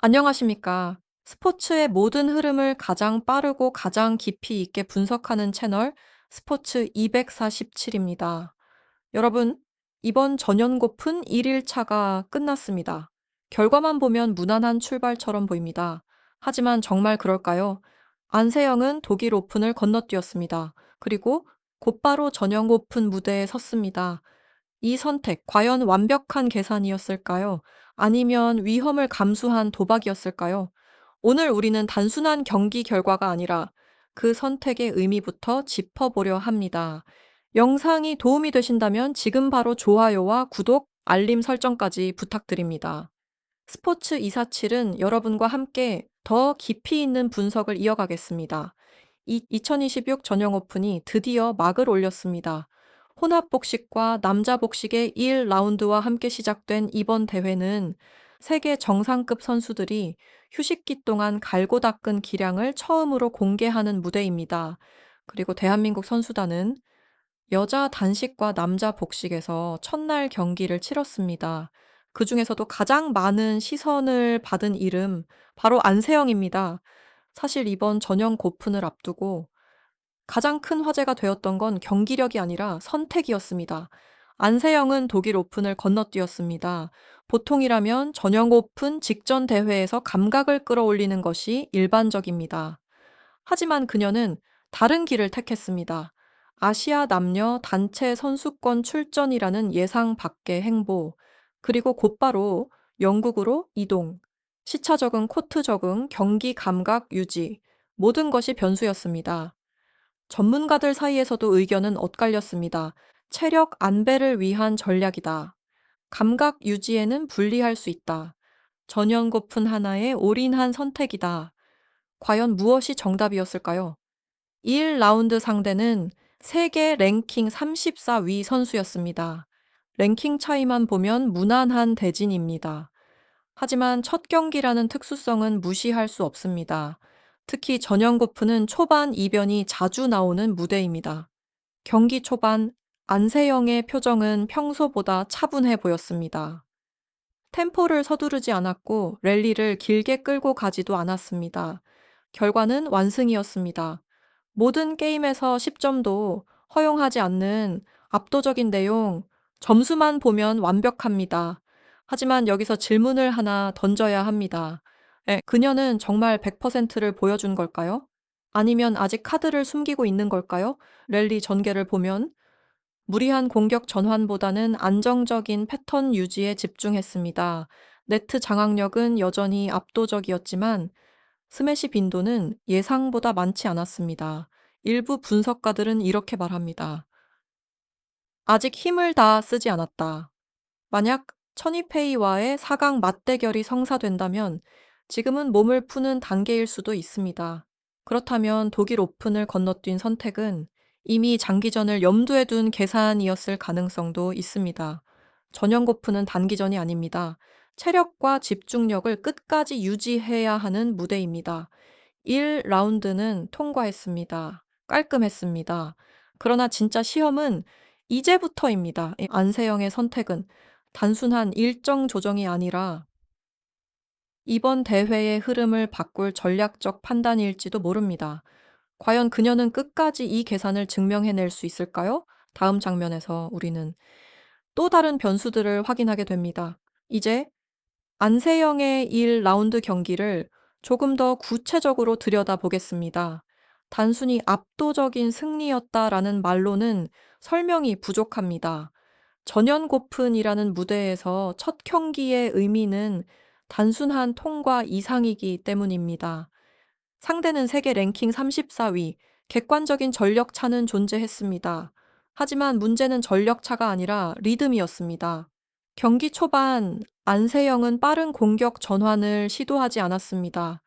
안녕하십니까. 스포츠의 모든 흐름을 가장 빠르고 가장 깊이 있게 분석하는 채널 스포츠 247입니다. 여러분, 이번 전연고픈 1일차가 끝났습니다. 결과만 보면 무난한 출발처럼 보입니다. 하지만 정말 그럴까요? 안세영은 독일 오픈을 건너뛰었습니다. 그리고 곧바로 전용 오픈 무대에 섰습니다. 이 선택, 과연 완벽한 계산이었을까요? 아니면 위험을 감수한 도박이었을까요? 오늘 우리는 단순한 경기 결과가 아니라 그 선택의 의미부터 짚어보려 합니다. 영상이 도움이 되신다면 지금 바로 좋아요와 구독, 알림 설정까지 부탁드립니다. 스포츠 247은 여러분과 함께 더 깊이 있는 분석을 이어가겠습니다. 2026 전용 오픈이 드디어 막을 올렸습니다. 혼합 복식과 남자 복식의 1라운드와 함께 시작된 이번 대회는 세계 정상급 선수들이 휴식기 동안 갈고 닦은 기량을 처음으로 공개하는 무대입니다. 그리고 대한민국 선수단은 여자 단식과 남자 복식에서 첫날 경기를 치렀습니다. 그 중에서도 가장 많은 시선을 받은 이름, 바로 안세영입니다. 사실 이번 전형 고픈을 앞두고 가장 큰 화제가 되었던 건 경기력이 아니라 선택이었습니다. 안세영은 독일 오픈을 건너뛰었습니다. 보통이라면 전용 오픈 직전 대회에서 감각을 끌어올리는 것이 일반적입니다. 하지만 그녀는 다른 길을 택했습니다. 아시아 남녀 단체 선수권 출전이라는 예상 밖의 행보, 그리고 곧바로 영국으로 이동, 시차 적응, 코트 적응, 경기 감각 유지, 모든 것이 변수였습니다. 전문가들 사이에서도 의견은 엇갈렸습니다. 체력 안배를 위한 전략이다. 감각 유지에는 불리할 수 있다. 전연고픈 하나의 올인한 선택이다. 과연 무엇이 정답이었을까요? 1라운드 상대는 세계 랭킹 34위 선수였습니다. 랭킹 차이만 보면 무난한 대진입니다. 하지만 첫 경기라는 특수성은 무시할 수 없습니다. 특히 전형고프는 초반 이변이 자주 나오는 무대입니다. 경기 초반 안세영의 표정은 평소보다 차분해 보였습니다. 템포를 서두르지 않았고 랠리를 길게 끌고 가지도 않았습니다. 결과는 완승이었습니다. 모든 게임에서 10점도 허용하지 않는 압도적인 내용, 점수만 보면 완벽합니다. 하지만 여기서 질문을 하나 던져야 합니다. 그녀는 정말 100%를 보여준 걸까요? 아니면 아직 카드를 숨기고 있는 걸까요? 랠리 전개를 보면 무리한 공격 전환보다는 안정적인 패턴 유지에 집중했습니다. 네트 장악력은 여전히 압도적이었지만 스매시 빈도는 예상보다 많지 않았습니다. 일부 분석가들은 이렇게 말합니다. 아직 힘을 다 쓰지 않았다. 만약 천이페이와의 4강 맞대결이 성사된다면 지금은 몸을 푸는 단계일 수도 있습니다. 그렇다면 독일 오픈을 건너뛴 선택은 이미 장기전을 염두에 둔 계산이었을 가능성도 있습니다. 전형고프는 단기전이 아닙니다. 체력과 집중력을 끝까지 유지해야 하는 무대입니다. 1라운드는 통과했습니다. 깔끔했습니다. 그러나 진짜 시험은 이제부터입니다. 이 안세영의 선택은 단순한 일정 조정이 아니라 이번 대회의 흐름을 바꿀 전략적 판단일지도 모릅니다. 과연 그녀는 끝까지 이 계산을 증명해낼 수 있을까요? 다음 장면에서 우리는 또 다른 변수들을 확인하게 됩니다. 이제 안세영의 1라운드 경기를 조금 더 구체적으로 들여다보겠습니다. 단순히 압도적인 승리였다라는 말로는 설명이 부족합니다. 전연고픈이라는 무대에서 첫 경기의 의미는 단순한 통과 이상이기 때문입니다. 상대는 세계 랭킹 34위, 객관적인 전력 차는 존재했습니다. 하지만 문제는 전력 차가 아니라 리듬이었습니다. 경기 초반 안세영은 빠른 공격 전환을 시도하지 않았습니다.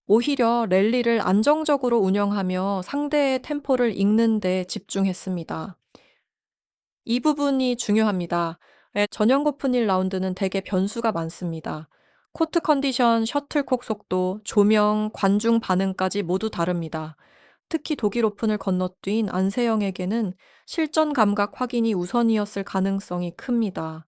오히려 랠리를 안정적으로 운영하며 상대의 템포를 읽는 데 집중했습니다. 이 부분이 중요합니다. 전형 고픈 1라운드는 대개 변수가 많습니다. 코트 컨디션, 셔틀콕 속도, 조명, 관중 반응까지 모두 다릅니다. 특히 독일 오픈을 건너뛴 안세영에게는 실전 감각 확인이 우선이었을 가능성이 큽니다.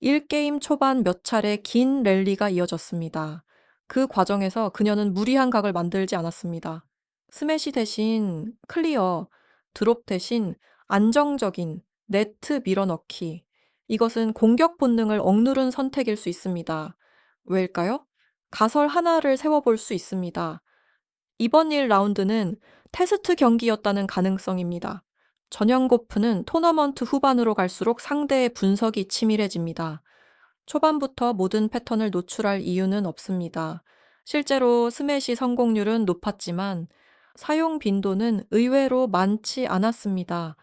1게임 초반 몇 차례 긴 랠리가 이어졌습니다. 그 과정에서 그녀는 무리한 각을 만들지 않았습니다. 스매시 대신 클리어, 드롭 대신 안정적인 네트 밀어넣기. 이것은 공격 본능을 억누른 선택일 수 있습니다. 왜일까요? 가설 하나를 세워볼 수 있습니다. 이번 1라운드는 테스트 경기였다는 가능성입니다. 전형 고프는 토너먼트 후반으로 갈수록 상대의 분석이 치밀해집니다. 초반부터 모든 패턴을 노출할 이유는 없습니다. 실제로 스매시 성공률은 높았지만 사용 빈도는 의외로 많지 않았습니다.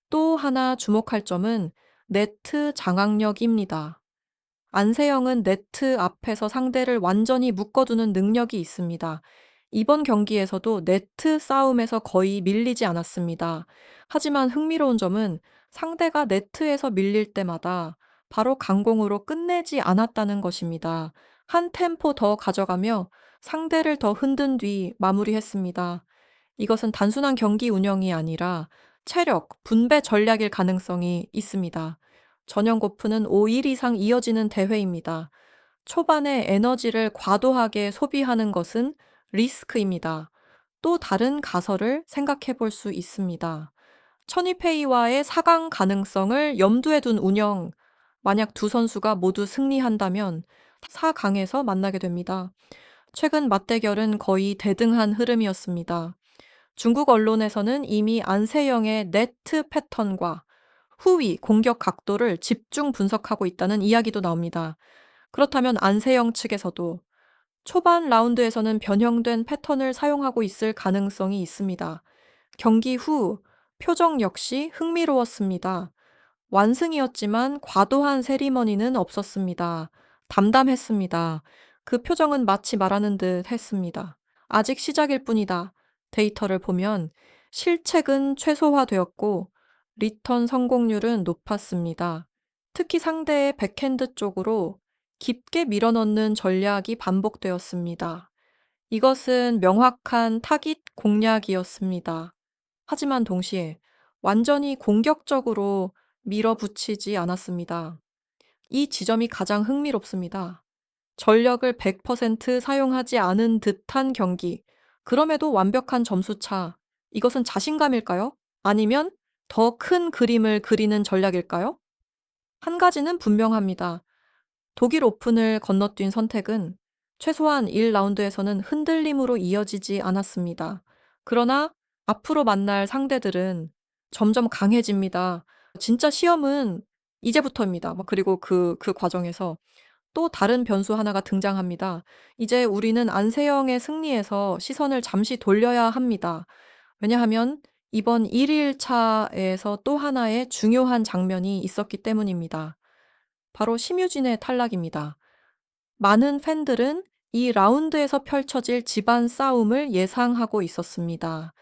또 하나 주목할 점은 네트 장악력입니다. 안세영은 네트 앞에서 상대를 완전히 묶어두는 능력이 있습니다. 이번 경기에서도 네트 싸움에서 거의 밀리지 않았습니다. 하지만 흥미로운 점은 상대가 네트에서 밀릴 때마다 바로 강공으로 끝내지 않았다는 것입니다. 한 템포 더 가져가며 상대를 더 흔든 뒤 마무리했습니다. 이것은 단순한 경기 운영이 아니라 체력, 분배 전략일 가능성이 있습니다. 전형 고프는 5일 이상 이어지는 대회입니다. 초반에 에너지를 과도하게 소비하는 것은 리스크입니다. 또 다른 가설을 생각해 볼 수 있습니다. 천이페이와의 4강 가능성을 염두에 둔 운영. 만약 두 선수가 모두 승리한다면 4강에서 만나게 됩니다. 최근 맞대결은 거의 대등한 흐름이었습니다. 중국 언론에서는 이미 안세영의 네트 패턴과 후위 공격 각도를 집중 분석하고 있다는 이야기도 나옵니다. 그렇다면 안세영 측에서도 초반 라운드에서는 변형된 패턴을 사용하고 있을 가능성이 있습니다. 경기 후 표정 역시 흥미로웠습니다. 완승이었지만 과도한 세리머니는 없었습니다. 담담했습니다. 그 표정은 마치 말하는 듯 했습니다. 아직 시작일 뿐이다. 데이터를 보면 실책은 최소화되었고 리턴 성공률은 높았습니다. 특히 상대의 백핸드 쪽으로 깊게 밀어넣는 전략이 반복되었습니다. 이것은 명확한 타깃 공략이었습니다. 하지만 동시에 완전히 공격적으로 밀어붙이지 않았습니다. 이 지점이 가장 흥미롭습니다. 전력을 100% 사용하지 않은 듯한 경기. 그럼에도 완벽한 점수차. 이것은 자신감일까요? 아니면 더 큰 그림을 그리는 전략일까요? 한 가지는 분명합니다. 독일 오픈을 건너뛴 선택은 최소한 1라운드에서는 흔들림으로 이어지지 않았습니다. 그러나 앞으로 만날 상대들은 점점 강해집니다. 진짜 시험은 이제부터입니다. 그리고 그 과정에서 또 다른 변수 하나가 등장합니다. 이제 우리는 안세영의 승리에서 시선을 잠시 돌려야 합니다. 왜냐하면 이번 1일차에서 또 하나의 중요한 장면이 있었기 때문입니다. 바로 심유진의 탈락입니다. 많은 팬들은 이 라운드에서 펼쳐질 집안 싸움을 예상하고 있었습니다.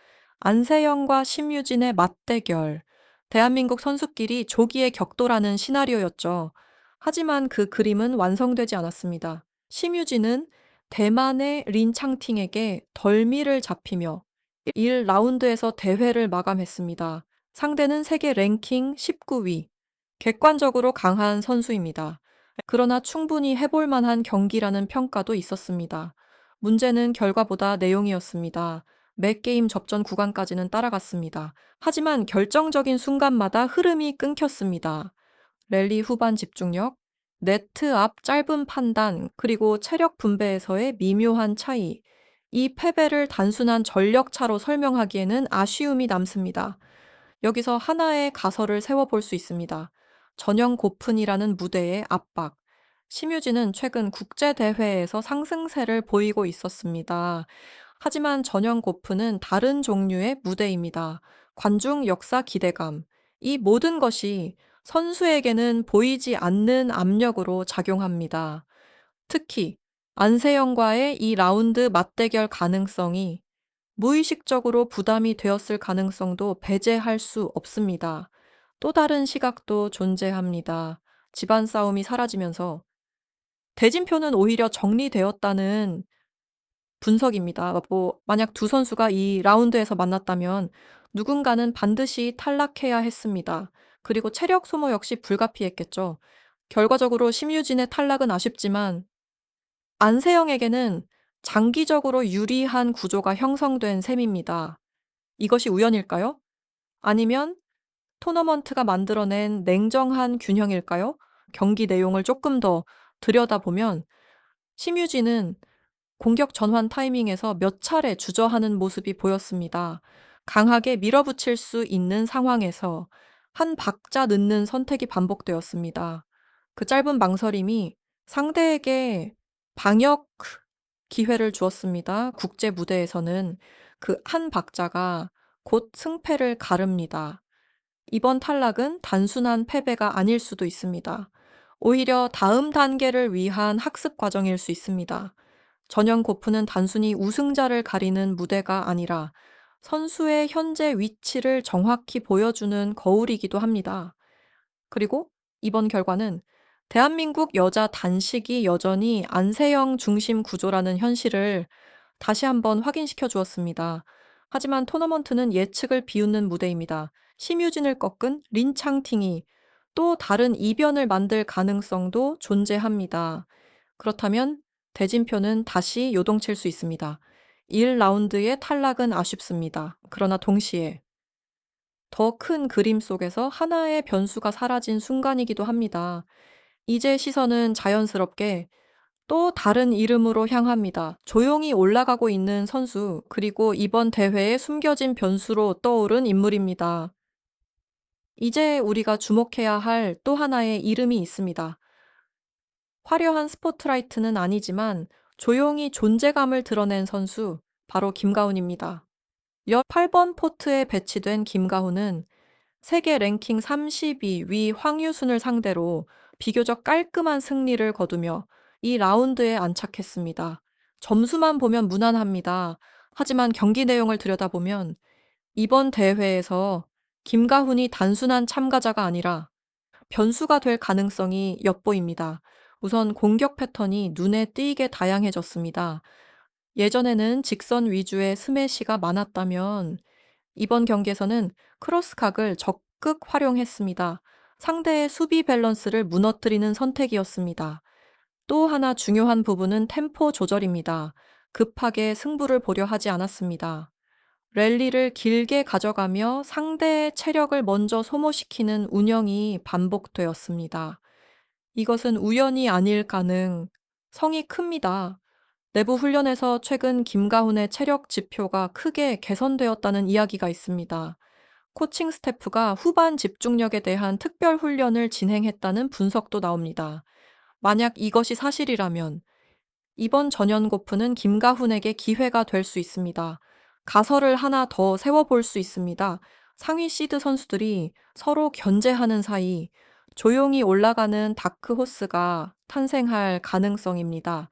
안세영과 심유진의 맞대결, 대한민국 선수끼리 조기에 격돌하는 시나리오였죠. 하지만 그 그림은 완성되지 않았습니다. 심유진은 대만의 린창팅에게 덜미를 잡히며 1라운드에서 대회를 마감했습니다. 상대는 세계 랭킹 19위, 객관적으로 강한 선수입니다. 그러나 충분히 해볼 만한 경기라는 평가도 있었습니다. 문제는 결과보다 내용이었습니다. 매 게임 접전 구간까지는 따라갔습니다. 하지만 결정적인 순간마다 흐름이 끊겼습니다. 랠리 후반 집중력, 네트 앞 짧은 판단, 그리고 체력 분배에서의 미묘한 차이. 이 패배를 단순한 전력 차로 설명하기에는 아쉬움이 남습니다. 여기서 하나의 가설을 세워볼 수 있습니다. 전형 고픈이라는 무대의 압박. 심유진은 최근 국제대회에서 상승세를 보이고 있었습니다. 하지만 전형 고픈은 다른 종류의 무대입니다. 관중 역사 기대감. 이 모든 것이 선수에게는 보이지 않는 압력으로 작용합니다. 특히 안세영과의 이 라운드 맞대결 가능성이 무의식적으로 부담이 되었을 가능성도 배제할 수 없습니다. 또 다른 시각도 존재합니다. 집안 싸움이 사라지면서 대진표는 오히려 정리되었다는 분석입니다. 만약 두 선수가 이 라운드에서 만났다면 누군가는 반드시 탈락해야 했습니다. 그리고 체력 소모 역시 불가피했겠죠. 결과적으로 심유진의 탈락은 아쉽지만 안세영에게는 장기적으로 유리한 구조가 형성된 셈입니다. 이것이 우연일까요? 아니면 토너먼트가 만들어낸 냉정한 균형일까요? 경기 내용을 조금 더 들여다보면 심유진은 공격 전환 타이밍에서 몇 차례 주저하는 모습이 보였습니다. 강하게 밀어붙일 수 있는 상황에서 한 박자 늦는 선택이 반복되었습니다. 그 짧은 망설임이 상대에게 방역 기회를 주었습니다. 국제 무대에서는 그 한 박자가 곧 승패를 가릅니다. 이번 탈락은 단순한 패배가 아닐 수도 있습니다. 오히려 다음 단계를 위한 학습 과정일 수 있습니다. 전형 고프는 단순히 우승자를 가리는 무대가 아니라 선수의 현재 위치를 정확히 보여주는 거울이기도 합니다. 그리고 이번 결과는 대한민국 여자 단식이 여전히 안세영 중심 구조라는 현실을 다시 한번 확인시켜 주었습니다. 하지만 토너먼트는 예측을 비웃는 무대입니다. 심유진을 꺾은 린창팅이 또 다른 이변을 만들 가능성도 존재합니다. 그렇다면 대진표는 다시 요동칠 수 있습니다. 1라운드의 탈락은 아쉽습니다. 그러나 동시에 더 큰 그림 속에서 하나의 변수가 사라진 순간이기도 합니다. 이제 시선은 자연스럽게 또 다른 이름으로 향합니다. 조용히 올라가고 있는 선수, 그리고 이번 대회에 숨겨진 변수로 떠오른 인물입니다. 이제 우리가 주목해야 할 또 하나의 이름이 있습니다. 화려한 스포트라이트는 아니지만 조용히 존재감을 드러낸 선수, 바로 김가훈입니다. 8번 포트에 배치된 김가훈은 세계 랭킹 32위 황유순을 상대로 비교적 깔끔한 승리를 거두며 이 라운드에 안착했습니다. 점수만 보면 무난합니다. 하지만 경기 내용을 들여다보면 이번 대회에서 김가훈이 단순한 참가자가 아니라 변수가 될 가능성이 엿보입니다. 우선 공격 패턴이 눈에 띄게 다양해졌습니다. 예전에는 직선 위주의 스매시가 많았다면 이번 경기에서는 크로스각을 적극 활용했습니다. 상대의 수비 밸런스를 무너뜨리는 선택이었습니다. 또 하나 중요한 부분은 템포 조절입니다. 급하게 승부를 보려 하지 않았습니다. 랠리를 길게 가져가며 상대의 체력을 먼저 소모시키는 운영이 반복되었습니다. 이것은 우연이 아닐 가능성이 큽니다. 내부 훈련에서 최근 김가훈의 체력 지표가 크게 개선되었다는 이야기가 있습니다. 코칭 스태프가 후반 집중력에 대한 특별 훈련을 진행했다는 분석도 나옵니다. 만약 이것이 사실이라면 이번 전연고프는 김가훈에게 기회가 될 수 있습니다. 가설을 하나 더 세워볼 수 있습니다. 상위 시드 선수들이 서로 견제하는 사이 조용히 올라가는 다크호스가 탄생할 가능성입니다.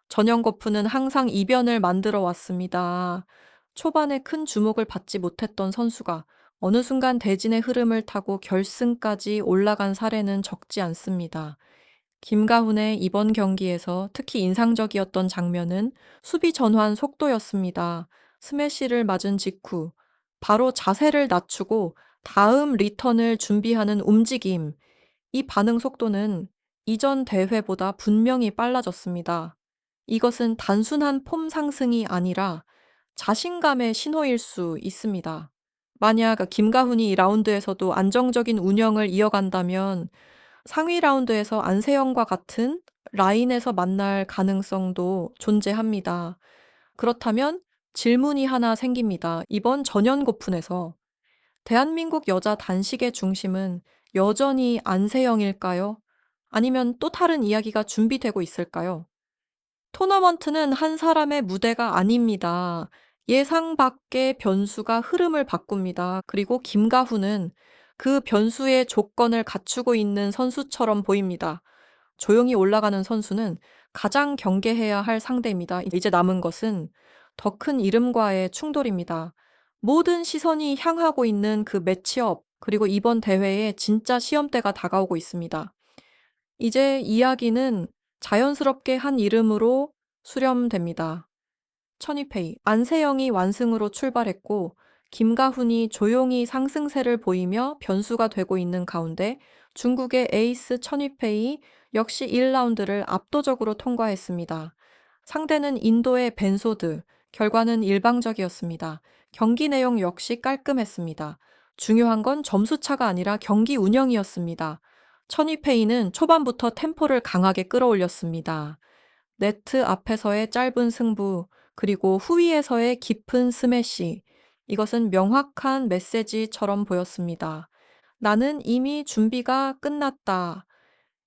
전연고프는 항상 이변을 만들어 왔습니다. 초반에 큰 주목을 받지 못했던 선수가 어느 순간 대진의 흐름을 타고 결승까지 올라간 사례는 적지 않습니다. 김가훈의 이번 경기에서 특히 인상적이었던 장면은 수비 전환 속도였습니다. 스매시를 맞은 직후 바로 자세를 낮추고 다음 리턴을 준비하는 움직임. 이 반응 속도는 이전 대회보다 분명히 빨라졌습니다. 이것은 단순한 폼 상승이 아니라 자신감의 신호일 수 있습니다. 만약 김가훈이 이 라운드에서도 안정적인 운영을 이어간다면 상위 라운드에서 안세영과 같은 라인에서 만날 가능성도 존재합니다. 그렇다면 질문이 하나 생깁니다. 이번 전연고픈에서 대한민국 여자 단식의 중심은 여전히 안세영일까요? 아니면 또 다른 이야기가 준비되고 있을까요? 토너먼트는 한 사람의 무대가 아닙니다. 예상 밖의 변수가 흐름을 바꿉니다. 그리고 김가훈은 그 변수의 조건을 갖추고 있는 선수처럼 보입니다. 조용히 올라가는 선수는 가장 경계해야 할 상대입니다. 이제 남은 것은 더 큰 이름과의 충돌입니다. 모든 시선이 향하고 있는 그 매치업, 그리고 이번 대회에 진짜 시험대가 다가오고 있습니다. 이제 이야기는 자연스럽게 한 이름으로 수렴됩니다. 천이페이, 안세영이 완승으로 출발했고 김가훈이 조용히 상승세를 보이며 변수가 되고 있는 가운데 중국의 에이스 천이페이 역시 1라운드를 압도적으로 통과했습니다. 상대는 인도의 벤소드. 결과는 일방적이었습니다. 경기 내용 역시 깔끔했습니다. 중요한 건 점수차가 아니라 경기 운영이었습니다. 천이페이는 초반부터 템포를 강하게 끌어올렸습니다. 네트 앞에서의 짧은 승부, 그리고 후위에서의 깊은 스매시. 이것은 명확한 메시지처럼 보였습니다. 나는 이미 준비가 끝났다.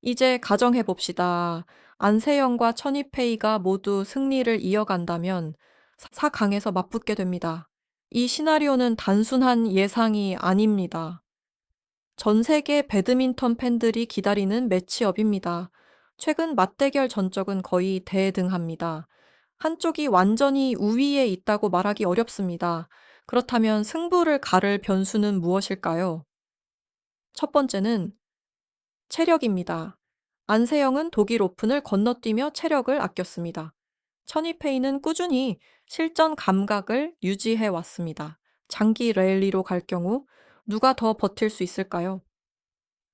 이제 가정해 봅시다. 안세영과 천이페이가 모두 승리를 이어간다면 4강에서 맞붙게 됩니다. 이 시나리오는 단순한 예상이 아닙니다. 전 세계 배드민턴 팬들이 기다리는 매치업입니다. 최근 맞대결 전적은 거의 대등합니다. 한쪽이 완전히 우위에 있다고 말하기 어렵습니다. 그렇다면 승부를 가를 변수는 무엇일까요? 첫 번째는 체력입니다. 안세영은 독일 오픈을 건너뛰며 체력을 아꼈습니다. 천이페이는 꾸준히 실전 감각을 유지해 왔습니다. 장기 랠리로 갈 경우 누가 더 버틸 수 있을까요?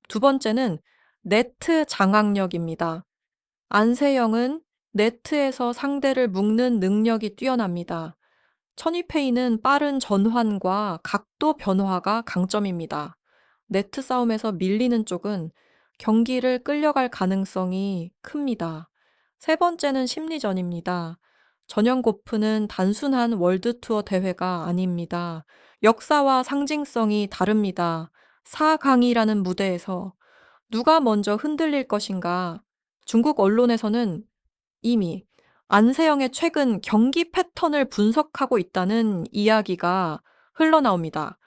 두 번째는 네트 장악력입니다. 안세영은 네트에서 상대를 묶는 능력이 뛰어납니다. 천이페이는 빠른 전환과 각도 변화가 강점입니다. 네트 싸움에서 밀리는 쪽은 경기를 끌려갈 가능성이 큽니다. 세 번째는 심리전입니다. 전형고프는 단순한 월드투어 대회가 아닙니다. 역사와 상징성이 다릅니다. 4강이라는 무대에서 누가 먼저 흔들릴 것인가? 중국 언론에서는 이미 안세영의 최근 경기 패턴을 분석하고 있다는 이야기가 흘러나옵니다.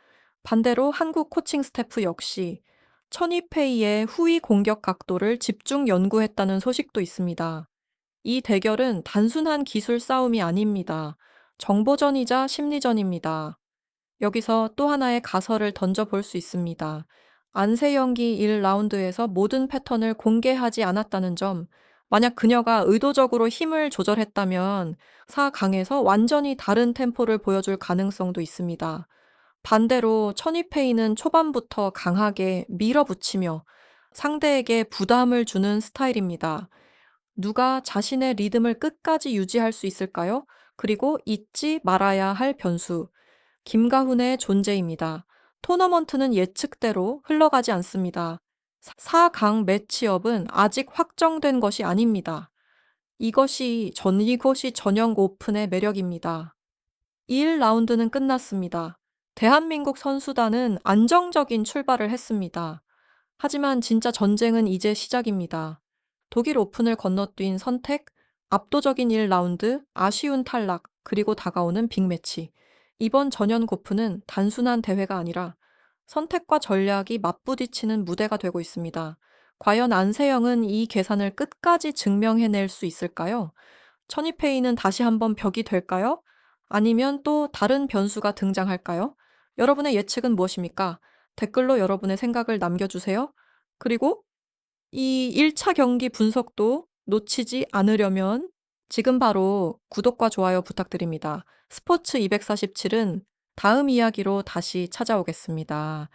반대로 한국 코칭 스태프 역시 천이페이의 후위 공격 각도를 집중 연구했다는 소식도 있습니다. 이 대결은 단순한 기술 싸움이 아닙니다. 정보전이자 심리전입니다. 여기서 또 하나의 가설을 던져볼 수 있습니다. 안세영기 1라운드에서 모든 패턴을 공개하지 않았다는 점, 만약 그녀가 의도적으로 힘을 조절했다면 4강에서 완전히 다른 템포를 보여줄 가능성도 있습니다. 반대로 천이페이는 초반부터 강하게 밀어붙이며 상대에게 부담을 주는 스타일입니다. 누가 자신의 리듬을 끝까지 유지할 수 있을까요? 그리고 잊지 말아야 할 변수. 김가훈의 존재입니다. 토너먼트는 예측대로 흘러가지 않습니다. 4강 매치업은 아직 확정된 것이 아닙니다. 이것이 전형 오픈의 매력입니다. 1라운드는 끝났습니다. 대한민국 선수단은 안정적인 출발을 했습니다. 하지만 진짜 전쟁은 이제 시작입니다. 독일 오픈을 건너뛴 선택, 압도적인 1라운드, 아쉬운 탈락, 그리고 다가오는 빅매치. 이번 전연 고프는 단순한 대회가 아니라 선택과 전략이 맞부딪히는 무대가 되고 있습니다. 과연 안세영은 이 계산을 끝까지 증명해낼 수 있을까요? 천이페이는 다시 한번 벽이 될까요? 아니면 또 다른 변수가 등장할까요? 여러분의 예측은 무엇입니까? 댓글로 여러분의 생각을 남겨주세요. 그리고 이 1차 경기 분석도 놓치지 않으려면 지금 바로 구독과 좋아요 부탁드립니다. 스포츠 247은 다음 이야기로 다시 찾아오겠습니다.